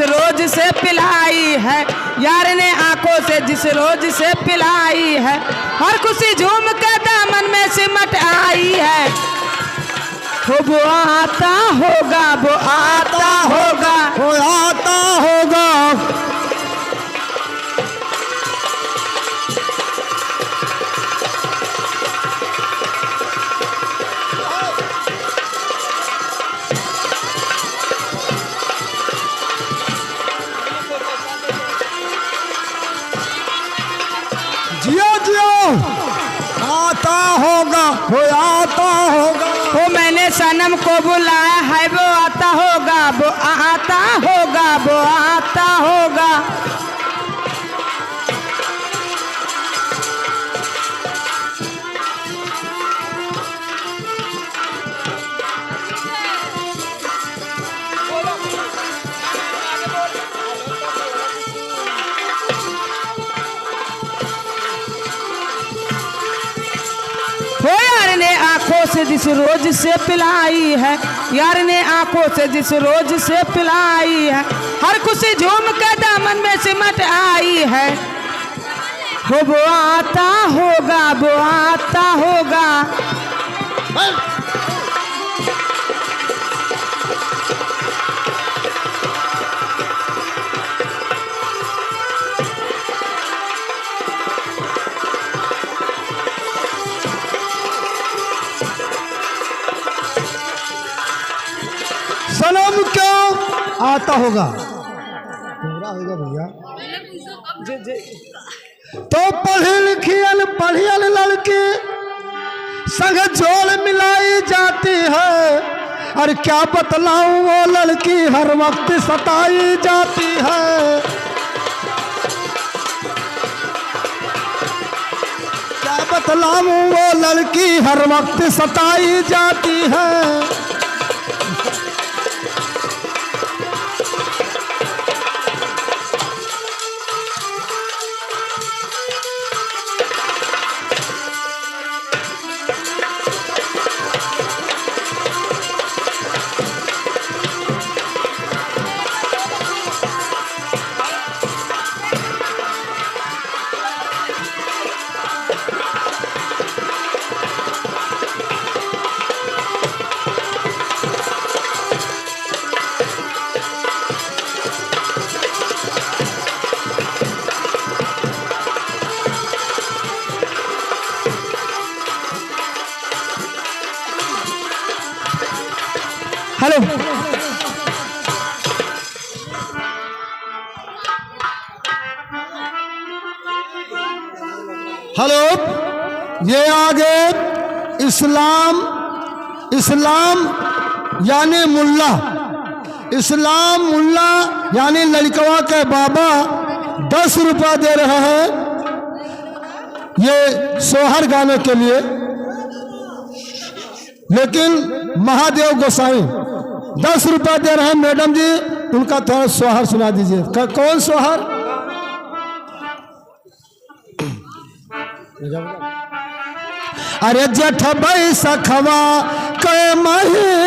रोज से पिलाई है, यार ने आंखों से जिस रोज से पिलाई है, हर खुशी झूम के दामन में सिमट आई है। वो आता होगा, वो आता होगा, वो आता होगा। जियो जियो, आता होगा, वो आता होगा। वो मैंने सनम को बुलाया है, वो आता होगा, वो आता होगा, वो आता होगा। हो यार ने आंखों से जिस रोज से पिलाई है, यार ने आंखों से जिस रोज से पिलाई है, हर खुशी झूम के दामन में सिमट आई है। वो आता होगा, वो आता होगा। सनम क्यों आता होगा, पूरा होगा भैया। तो पढ़ी लिखी अनपढ़ियल लड़की संग जोड़ मिलाई जाती है, और क्या बतलाऊं वो लड़की हर वक्त सताई जाती है। क्या बतलाऊं वो लड़की हर वक्त सताई जाती है। हेलो, हेलो, ये आगे इस्लाम, इस्लाम यानी मुल्ला, इस्लाम मुल्ला यानी लड़कवा के बाबा 10 रुपया दे रहे हैं ये सोहर गाने के लिए। लेकिन महादेव गोसाई 10 रुपया दे रहे हैं। मैडम जी उनका थोड़ा सोहर सुना दीजिए। कौन सोहर? अरे जेठ बैसखवा के महीने